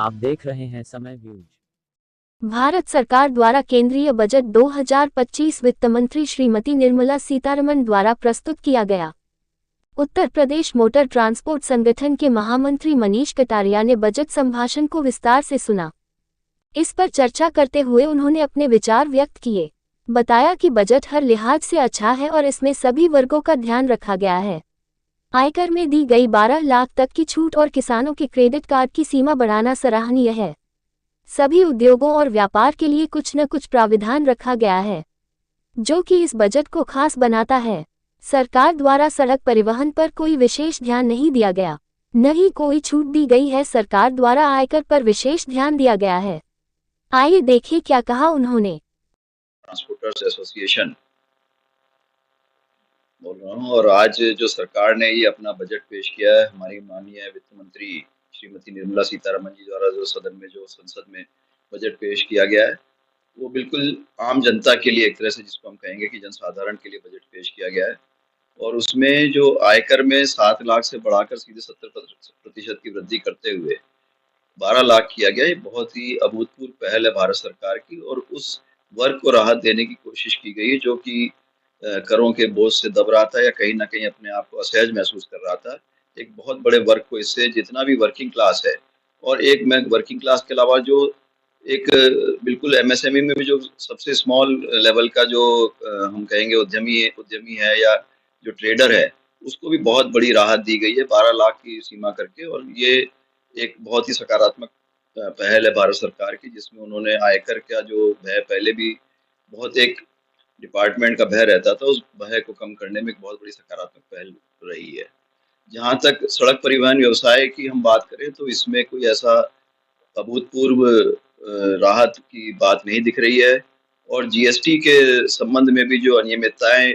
आप देख रहे हैं समय व्यूज। भारत सरकार द्वारा केंद्रीय बजट 2025 वित्त मंत्री श्रीमती निर्मला सीतारमण द्वारा प्रस्तुत किया गया। उत्तर प्रदेश मोटर ट्रांसपोर्ट संगठन के महामंत्री मनीष कटारिया ने बजट संभाषण को विस्तार से सुना। इस पर चर्चा करते हुए उन्होंने अपने विचार व्यक्त किए। बताया कि बजट हर लिहाज से अच्छा है और इसमें सभी वर्गों का ध्यान रखा गया है। आयकर में दी गई 12 लाख तक की छूट और किसानों के क्रेडिट कार्ड की सीमा बढ़ाना सराहनीय है। सभी उद्योगों और व्यापार के लिए कुछ न कुछ प्राविधान रखा गया है, जो कि इस बजट को खास बनाता है। सरकार द्वारा सड़क परिवहन पर कोई विशेष ध्यान नहीं दिया गया, न ही कोई छूट दी गई है। सरकार द्वारा आयकर पर विशेष ध्यान दिया गया है। आइए देखिए क्या कहा उन्होंने। ट्रांसपोर्टर्स एसोसिएशन बोल रहा हूँ और आज जो सरकार ने ये अपना बजट पेश किया है, हमारी माननीय वित्त मंत्री श्रीमती निर्मला सीतारमण जी द्वारा जो संसद में बजट पेश किया गया है, वो बिल्कुल आम जनता के लिए, एक तरह से जिसको हम कहेंगे कि जनसाधारण के लिए बजट पेश किया गया है। और उसमें जो आयकर में 7 लाख से बढ़ाकर सीधे 70% की वृद्धि करते हुए 12 लाख किया गया। ये बहुत ही अभूतपूर्व पहल है भारत सरकार की और उस वर्ग को राहत देने की कोशिश की गई है जो कि करों के बोझ से दब रहा था या कहीं न कहीं अपने आप को असहज महसूस कर रहा था। एक बहुत बड़े वर्ग को इससे, जितना भी वर्किंग क्लास है, और एक मैं वर्किंग क्लास के अलावा जो एक बिल्कुल एमएसएमई में भी जो सबसे स्मॉल लेवल का जो हम कहेंगे उद्यमी है या जो ट्रेडर है, उसको भी बहुत बड़ी राहत दी गई है 12 लाख की सीमा करके। और ये एक बहुत ही सकारात्मक पहल है भारत सरकार की, जिसमें उन्होंने आयकर का जो भय पहले भी बहुत एक डिपार्टमेंट का भय रहता था, उस भय को कम करने में एक बहुत बड़ी सकारात्मक पहल रही है। जहाँ तक सड़क परिवहन व्यवसाय की हम बात करें तो इसमें कोई ऐसा अभूतपूर्व राहत की बात नहीं दिख रही है। और जीएसटी के संबंध में भी जो अनियमितताएं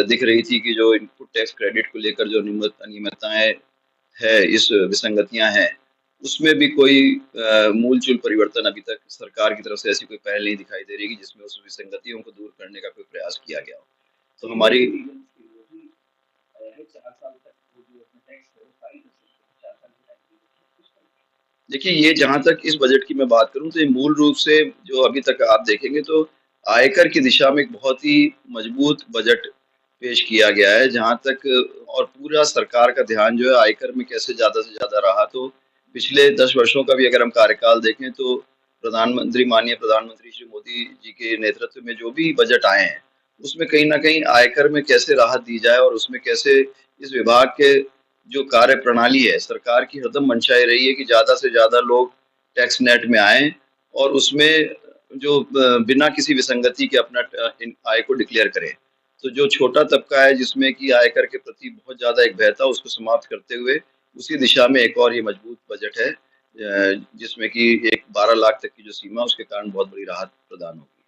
दिख रही थी कि जो इनपुट टैक्स क्रेडिट को लेकर जो अनियमितताएं है, इस विसंगतियां हैं, उसमें भी कोई मूलचूल परिवर्तन अभी तक सरकार की तरफ से ऐसी कोई पहल नहीं दिखाई दे रही कि जिसमें उस विसंगतियों को दूर करने का कोई प्रयास किया गया हो। तो हमारी देखिए, ये जहाँ तक इस बजट की मैं बात करूँ तो ये मूल रूप से जो अभी तक आप देखेंगे तो आयकर की दिशा में एक बहुत ही मजबूत बजट पेश किया गया है, जहाँ तक और पूरा सरकार का ध्यान जो है आयकर में कैसे ज़्यादा से ज़्यादा रहा। तो पिछले 10 वर्षों का भी अगर हम कार्यकाल देखें तो माननीय प्रधानमंत्री श्री मोदी जी के नेतृत्व में जो भी बजट आए हैं, उसमें कहीं न कहीं आयकर में कैसे राहत दी जाए और उसमें कैसे इस विभाग के जो कार्य प्रणाली है, सरकार की हरदम मंशा ये रही है कि ज़्यादा से ज़्यादा लोग टैक्स नेट में आएँ और उसमें जो बिना किसी विसंगति के अपना इन आय को डिक्लेयर करें। तो जो छोटा तबका है जिसमें कि आयकर के प्रति बहुत ज़्यादा एक भय था, उसको समाप्त करते हुए उसी दिशा में एक और ये मजबूत बजट है, जिसमें कि एक 12 लाख तक की जो सीमा, उसके कारण बहुत बड़ी राहत प्रदान होगी।